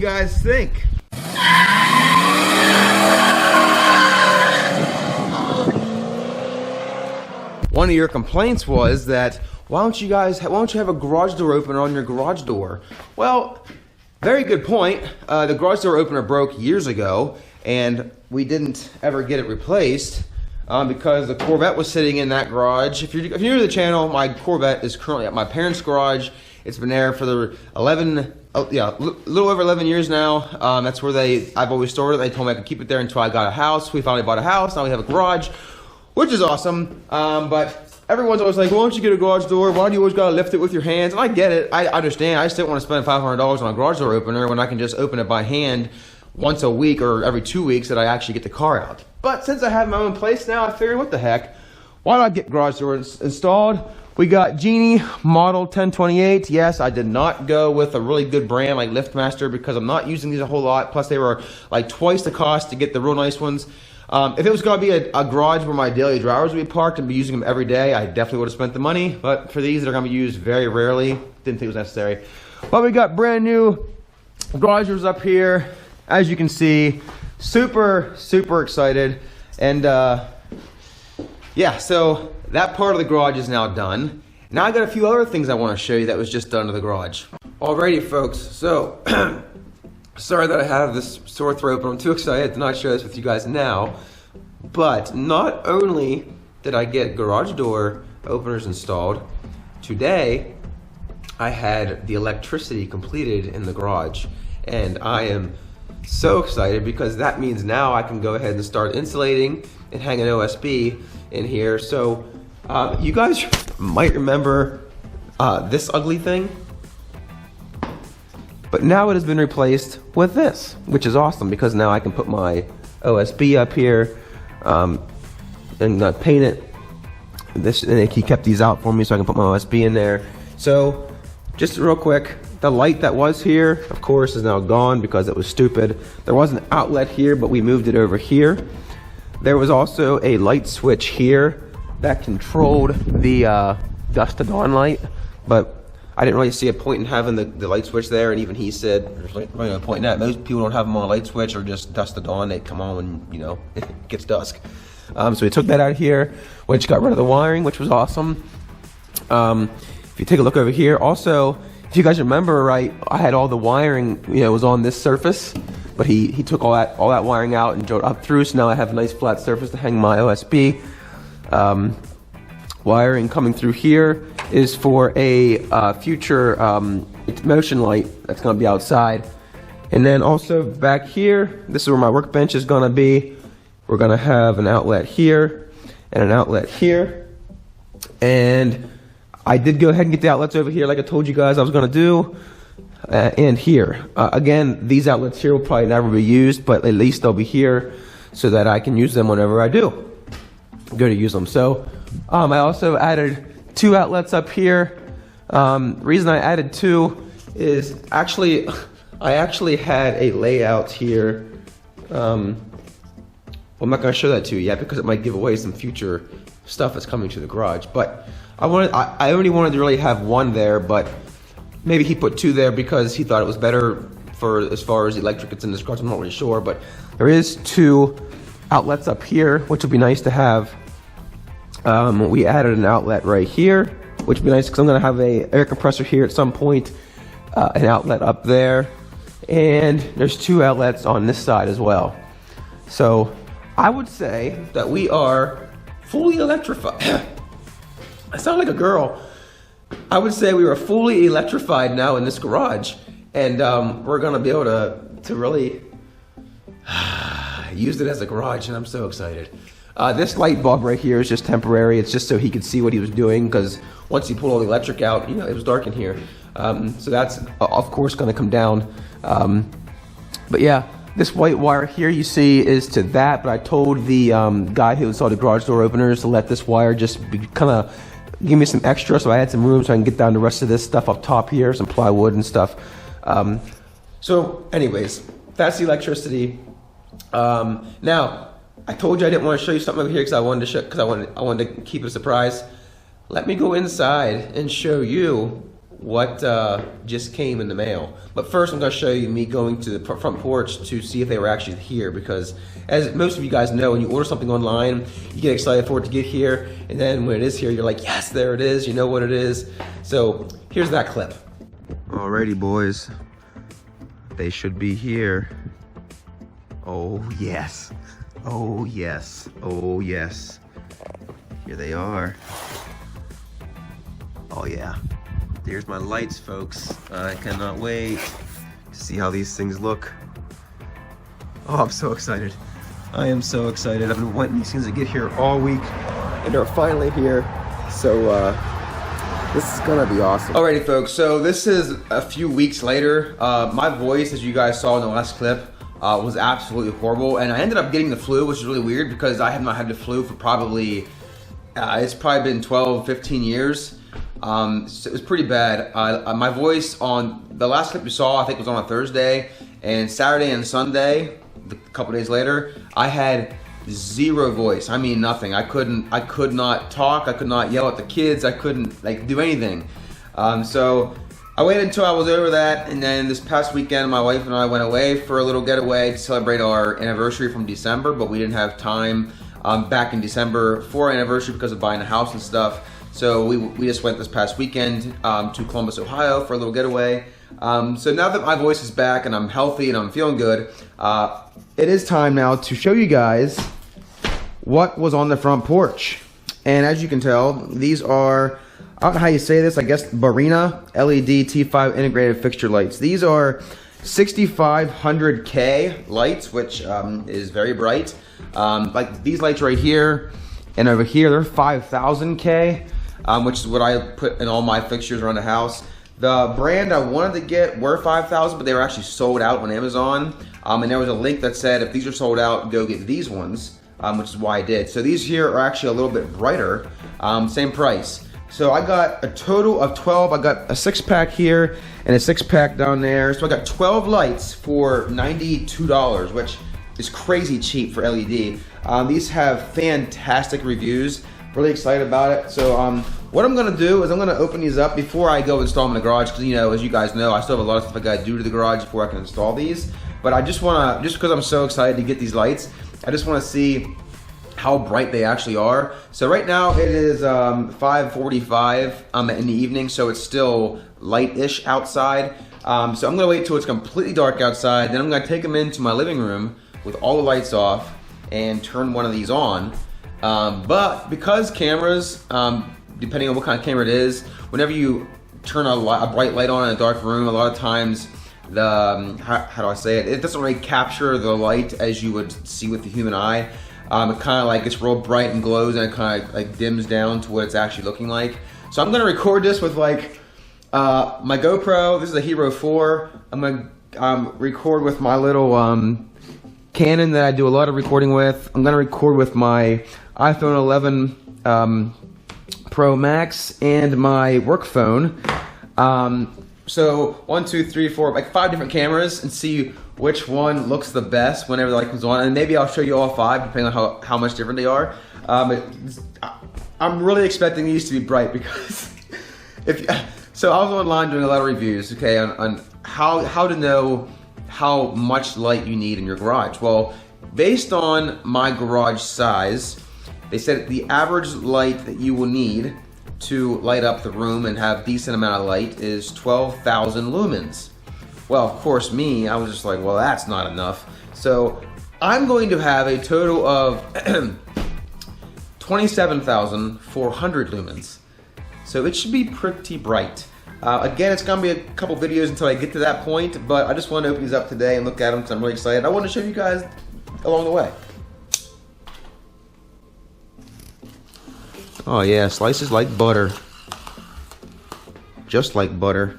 guys think? One of your complaints was that, why don't you have a garage door opener on your garage door? Well, very good point. The garage door opener broke years ago, and we didn't ever get it replaced because the Corvette was sitting in that garage. If you're new to the channel, my Corvette is currently at my parents' garage. It's been there for the little over 11 years now. That's where I've always stored it. They told me I could keep it there until I got a house. We finally bought a house. Now we have a garage, which is awesome. But everyone's always like, why don't you get a garage door? Why do you always gotta lift it with your hands? And I get it. I understand. I just didn't want to spend $500 on a garage door opener when I can just open it by hand once a week or every 2 weeks that I actually get the car out. But since I have my own place now, I figured, what the heck? Why not get garage doors installed? We got Genie model 1028. Yes, I did not go with a really good brand like LiftMaster because I'm not using these a whole lot. Plus, they were like twice the cost to get the real nice ones. If it was going to be a garage where my daily drivers would be parked and be using them every day, I definitely would have spent the money. But for these, they're going to be used very rarely. Didn't think it was necessary. But we got brand new garage doors up here. As you can see, super excited. And yeah, so that part of the garage is now done. Now I got a few other things I want to show you that was just done to the garage. Alrighty, folks. So sorry that I have this sore throat, but I'm too excited to not share this with you guys now. But not only did I get garage door openers installed, today I had the electricity completed in the garage. And I am so excited because that means now I can go ahead and start insulating and hang an OSB in here. So you guys might remember this ugly thing. But now it has been replaced with this, which is awesome because now I can put my OSB up here and paint it. And he kept these out for me so I can put my OSB in there. So just real quick, the light that was here, of course, is now gone because it was stupid. There was an outlet here, but we moved it over here. There was also a light switch here that controlled the dusk to dawn light, but I didn't really see a point in having the light switch there, and even he said there's really no point in that. Most people don't have them on a light switch or just dusk to dawn. They come on when, you know, it gets dusk. So we took that out of here, which got rid of the wiring, which was awesome. If you take a look over here, also, if you guys remember right, I had all the wiring, you know, was on this surface, but he took all that wiring out and drove up through, so now I have a nice flat surface to hang my OSB. Wiring coming through here is for a future motion light that's going to be outside. And then also back here, this is where my workbench is going to be. We're going to have an outlet here and an outlet here. And I did go ahead and get the outlets over here like I told you guys I was going to do. And here. Again, these outlets here will probably never be used, but at least they'll be here so that I can use them whenever I do go to use them. So I also added 2 outlets up here. Reason I added 2 is I actually had a layout here. Well, I'm not going to show that to you yet because it might give away some future stuff that's coming to the garage. But I only wanted to really have 1 there, but maybe he put 2 there because he thought it was better for as far as electric gets in this garage. I'm not really sure, but there is 2 outlets up here, which would be nice to have. We added an outlet right here, which would be nice because I'm going to have a air compressor here at some point, an outlet up there, and there's 2 outlets on this side as well. So I would say that we are fully electrified. I sound like a girl. I would say we are fully electrified now in this garage, and we're going to be able to really use it as a garage, and I'm so excited. This light bulb right here is just temporary. It's just so he could see what he was doing, because once he pulled all the electric out, you know, it was dark in here. So that's, of course, going to come down. But yeah, this white wire here you see is to that, but I told the guy who installed the garage door openers to let this wire just kind of give me some extra, so I had some room so I can get down the rest of this stuff up top here, some plywood and stuff. So anyways, that's the electricity. Now, I told you I didn't want to show you something over here because I wanted to keep it a surprise. Let me go inside and show you what just came in the mail. But first I'm going to show you me going to the front porch to see if they were actually here, because as most of you guys know, when you order something online, you get excited for it to get here, and then when it is here, you're like, yes, there it is, you know what it is. So here's that clip. Alrighty, boys, they should be here. Oh yes, oh yes, oh yes, here they are. Oh yeah, there's my lights, folks. I cannot wait to see how these things look. Oh, I'm so excited. I am so excited. I've been wanting these things to get here all week, and they're finally here. So this is gonna be awesome. Alrighty, folks, so this is a few weeks later. My voice, as you guys saw in the last clip, was absolutely horrible, and I ended up getting the flu, which is really weird because I have not had the flu for probably, it's probably been 12, 15 years. So it was pretty bad. My voice on the last clip you saw, I think was on a Thursday, and Saturday and Sunday, a couple days later, I had zero voice. I mean nothing. I could not talk. I could not yell at the kids. I couldn't like do anything. So I waited until I was over that, and then this past weekend, my wife and I went away for a little getaway to celebrate our anniversary from December, but we didn't have time back in December for our anniversary because of buying a house and stuff. So we just went this past weekend to Columbus, Ohio for a little getaway. So now that my voice is back and I'm healthy and I'm feeling good, it is time now to show you guys what was on the front porch. And as you can tell, these are, I don't know how you say this, I guess Barina LED T5 integrated fixture lights. These are 6500K lights, which is very bright. Like these lights right here and over here, they're 5000K, which is what I put in all my fixtures around the house. The brand I wanted to get were 5000, but they were actually sold out on Amazon. And there was a link that said if these are sold out, go get these ones, which is why I did. So these here are actually a little bit brighter, same price. So I got a total of 12. I got a 6-pack here and a 6-pack down there. So I got 12 lights for $92, which is crazy cheap for LED. These have fantastic reviews. Really excited about it. So what I'm gonna do is I'm gonna open these up before I go install them in the garage, because you know, as you guys know, I still have a lot of stuff I gotta do to the garage before I can install these. But I just because I'm so excited to get these lights, I just wanna see how bright they actually are. So right now it is 5:45 in the evening, so it's still light-ish outside. So I'm gonna wait till it's completely dark outside, then I'm gonna take them into my living room with all the lights off and turn one of these on. But because cameras, depending on what kind of camera it is, whenever you turn a bright light on in a dark room, a lot of times the, how do I say it? It doesn't really capture the light as you would see with the human eye. It kind of like gets real bright and glows, and it kind of like dims down to what it's actually looking like. So I'm gonna record this with like my GoPro. This is a Hero 4. I'm gonna record with my little Canon that I do a lot of recording with. I'm gonna record with my iPhone 11 Pro Max and my work phone. So 1, 2, 3, 4, like 5 different cameras, and see which one looks the best whenever the light comes on. And maybe I'll show you all 5 depending on how much different they are. I'm really expecting these to be bright because so I was online doing a lot of reviews, okay, on how to know how much light you need in your garage. Well, based on my garage size, they said the average light that you will need to light up the room and have decent amount of light is 12,000 lumens. Well, of course, I was just like, well, that's not enough. So I'm going to have a total of 27,400 lumens. So it should be pretty bright. Again, it's gonna be a couple videos until I get to that point, but I just want to open these up today and look at them because I'm really excited. I want to show you guys along the way. Oh yeah, slices like butter. Just like butter.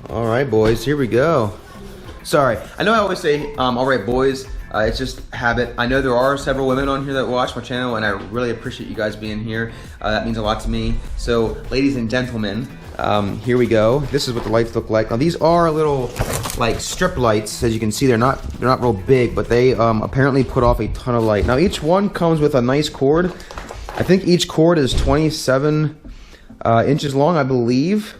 All right, boys, here we go. Sorry, I know I always say, all right, boys, It's just habit. I know there are several women on here that watch my channel, and I really appreciate you guys being here. That means a lot to me. So, ladies and gentlemen, here we go. This is what the lights look like. Now, these are little like strip lights. As you can see, they're not real big, but they apparently put off a ton of light. Now, each one comes with a nice cord. I think each cord is 27 inches long, I believe.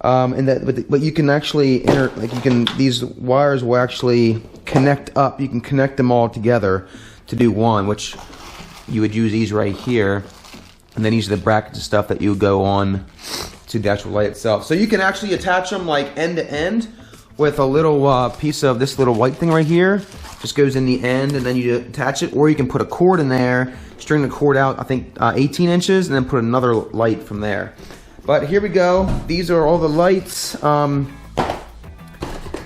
But you can actually these wires will actually connect up. You can connect them all together to do one, which you would use these right here, and then these are the brackets and stuff that you would go on to the actual light itself. So you can actually attach them like end to end with a little piece of this little white thing right here. Just goes in the end, and then you attach it, or you can put a cord in there, string the cord out, I think 18 inches, and then put another light from there. But here we go. These are all the lights.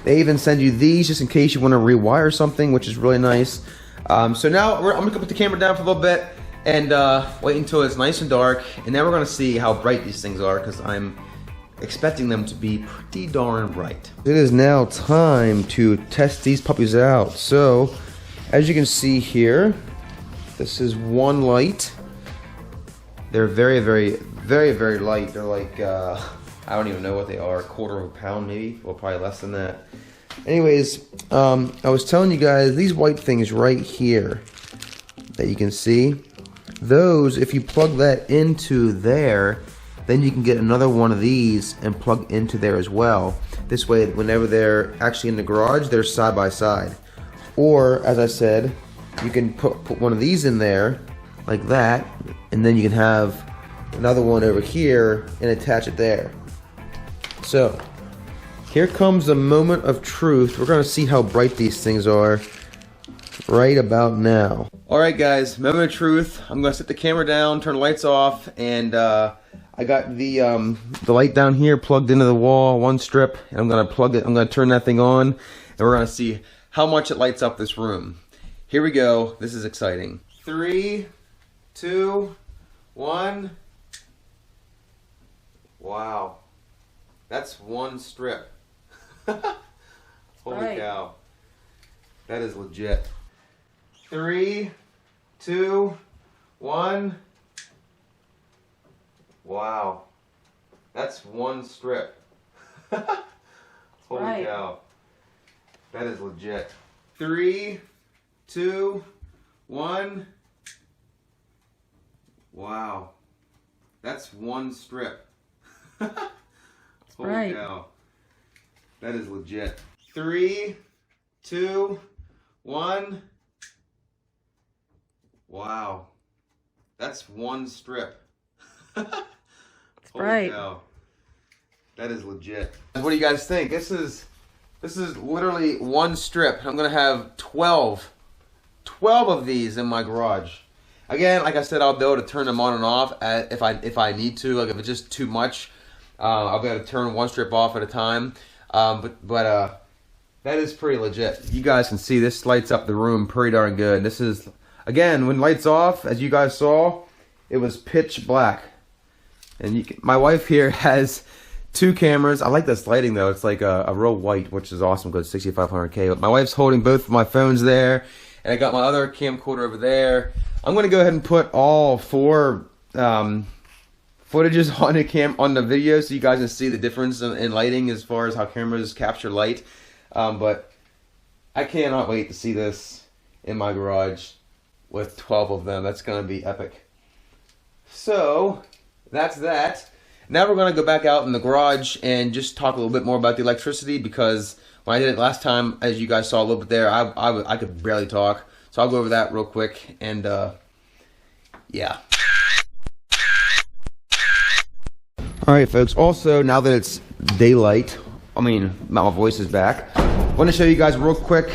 They even send you these just in case you want to rewire something, which is really nice. So now I'm gonna put the camera down for a little bit and wait until it's nice and dark, and then we're gonna see how bright these things are, because I'm expecting them to be pretty darn bright. It is now time to test these puppies out. So, as you can see here, this is one light. They're very, very, very, very light. They're like, I don't even know what they are, 1/4 of a pound maybe, well, probably less than that. Anyways, I was telling you guys, these white things right here that you can see, those, if you plug that into there, then you can get another one of these and plug into there as well. This way, whenever they're actually in the garage, they're side by side. Or, as I said, you can put one of these in there, like that, and then you can have another one over here and attach it there. So, here comes the moment of truth. We're gonna see how bright these things are right about now. Alright guys, moment of truth. I'm gonna set the camera down, turn the lights off, and I got the light down here plugged into the wall, one strip, and I'm gonna turn that thing on, and we're gonna see how much it lights up this room. Here we go, this is exciting. 3, 2, 1. Wow. That's one strip. Holy cow. That is legit. 3, 2, 1. Wow. That's one strip. Holy cow. That is legit. 3, 2, 1. Wow. That's one strip. Holy cow. That is legit. 3, 2, 1. Wow. That's one strip. Holy cow. That is legit. What do you guys think? This is literally one strip. I'm gonna have 12 of these in my garage. Again, like I said, I'll be able to turn them on and off if I need to. Like if it's just too much, I'll be able to turn one strip off at a time. But that is pretty legit. You guys can see this lights up the room pretty darn good. This is, again, when lights off, as you guys saw, it was pitch black. And my wife here has 2 cameras. I like this lighting though. It's like a real white, which is awesome because it's 6500K. My wife's holding both of my phones there, and I got my other camcorder over there. I'm gonna go ahead and put all 4 footages on the video so you guys can see the difference in lighting as far as how cameras capture light. But I cannot wait to see this in my garage with 12 of them. That's gonna be epic. So that's that. Now we're gonna go back out in the garage and just talk a little bit more about the electricity, because when I did it last time, as you guys saw a little bit there, I could barely talk. So I'll go over that real quick and yeah. Alright folks, also now that it's daylight, my voice is back, I want to show you guys real quick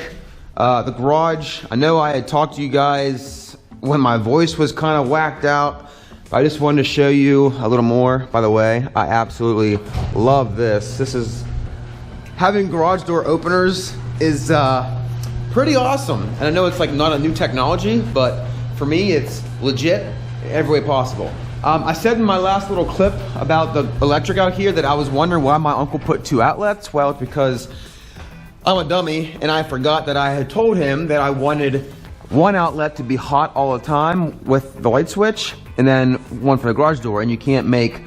the garage. I know I had talked to you guys when my voice was kind of whacked out, but I just wanted to show you a little more. By the way, I absolutely love this. This is, having garage door openers is pretty awesome. And I know it's like not a new technology, but for me it's legit in every way possible. I said in my last little clip about the electric out here that I was wondering why my uncle put 2 outlets. Well, it's because I'm a dummy, and I forgot that I had told him that I wanted one outlet to be hot all the time with the light switch, and then one for the garage door. And you can't make,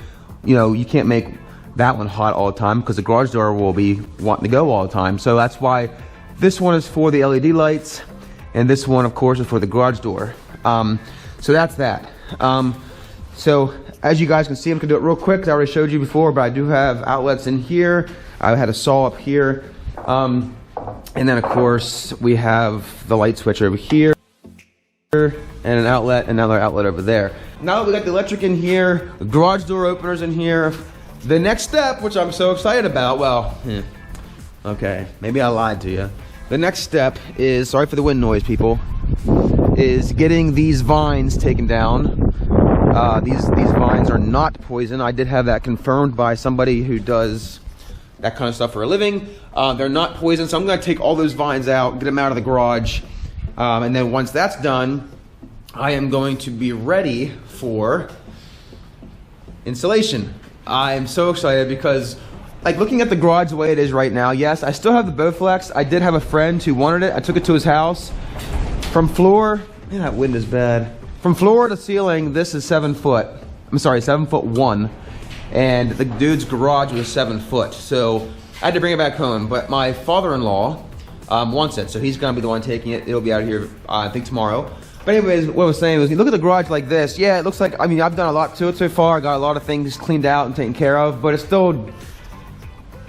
you can't make that one hot all the time because the garage door will be wanting to go all the time. So that's why this one is for the LED lights, and this one, of course, is for the garage door. So that's that. So as you guys can see, I'm gonna do it real quick. I already showed you before, but I do have outlets in here. I had a saw up here. And then of course we have the light switch over here and an outlet, another outlet over there. Now that we got the electric in here, the garage door openers in here, the next step, which I'm so excited about, well, okay, maybe I lied to you. The next step is, sorry for the wind noise, people, is getting these vines taken down. These vines are not poison. I did have that confirmed by somebody who does that kind of stuff for a living. They're not poison, so I'm gonna take all those vines out, get them out of the garage, and then once that's done, I am going to be ready for installation. I am so excited because, like, looking at the garage the way it is right now, yes, I still have the Bowflex. I did have a friend who wanted it. I took it to his house. From floor, man, that wind is bad. From floor to ceiling, this is 7 foot. I'm sorry, 7'1". And the dude's garage was 7 foot. So I had to bring it back home, but my father-in-law wants it, so he's gonna be the one taking it. It'll be out here, I think, tomorrow. But anyways, what I was saying was, you look at the garage like this, yeah, it looks like, I mean, I've done a lot to it so far. I got a lot of things cleaned out and taken care of, but it still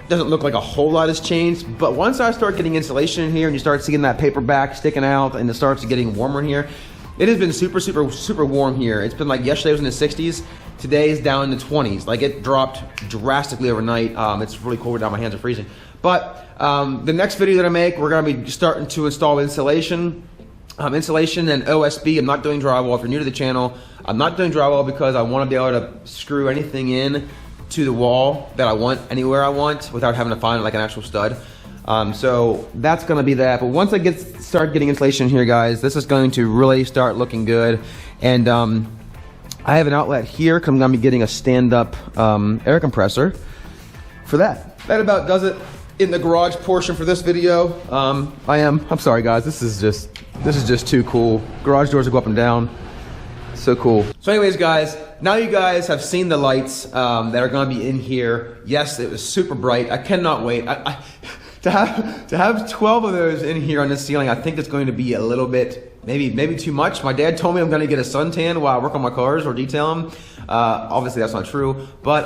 doesn't look like a whole lot has changed. But once I start getting insulation in here and you start seeing that paper back sticking out and it starts getting warmer in here, it has been super, super, super warm here. It's been like, yesterday was in the 60s. Today is down in the 20s. Like, it dropped drastically overnight. It's really cold down. My hands are freezing. But the next video that I make, we're gonna be starting to install insulation. Insulation and OSB. I'm not doing drywall. If you're new to the channel, I'm not doing drywall because I want to be able to screw anything in to the wall that I want, anywhere I want, without having to find like an actual stud. So that's gonna be that. But once I start getting insulation here, guys, this is going to really start looking good. And I have an outlet here because I'm gonna be getting a stand-up air compressor for that. That about does it in the garage portion for this video. I'm sorry, guys, this is just too cool. Garage doors will go up and down. So cool. So anyways, guys, now you guys have seen the lights that are gonna be in here. Yes, it was super bright. I cannot wait. To have 12 of those in here on this ceiling, I think it's going to be a little bit, maybe too much. My dad told me I'm gonna get a suntan while I work on my cars or detail them. Obviously that's not true, but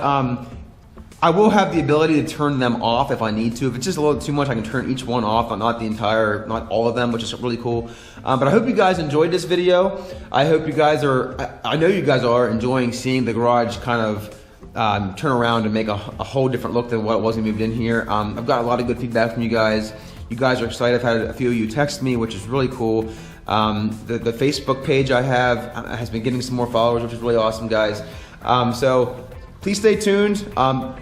I will have the ability to turn them off if I need to. If it's just a little too much, I can turn each one off, but not all of them, which is really cool. But I hope you guys enjoyed this video. I hope you guys I know you guys are enjoying seeing the garage kind of turn around and make a whole different look than what it was when we moved in here. I've got a lot of good feedback from you guys. You guys are excited. I've had a few of you text me, which is really cool. The Facebook page I have has been getting some more followers, which is really awesome, guys. So please stay tuned.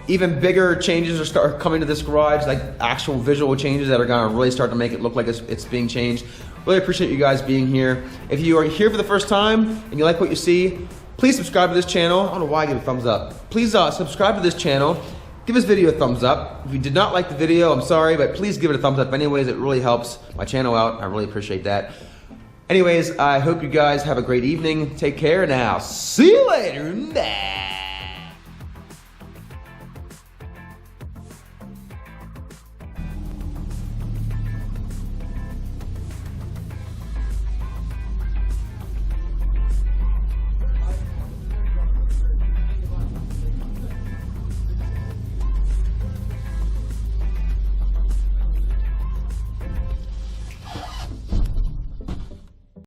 Even bigger changes are start coming to this garage, like actual visual changes that are gonna really start to make it look like it's being changed. Really appreciate you guys being here. If you are here for the first time and you like what you see, please subscribe to this channel. I don't know why I give a thumbs up. Please subscribe to this channel. Give this video a thumbs up. If you did not like the video, I'm sorry, but please give it a thumbs up anyways. It really helps my channel out. I really appreciate that. Anyways, I hope you guys have a great evening. Take care now. See you later. Bye.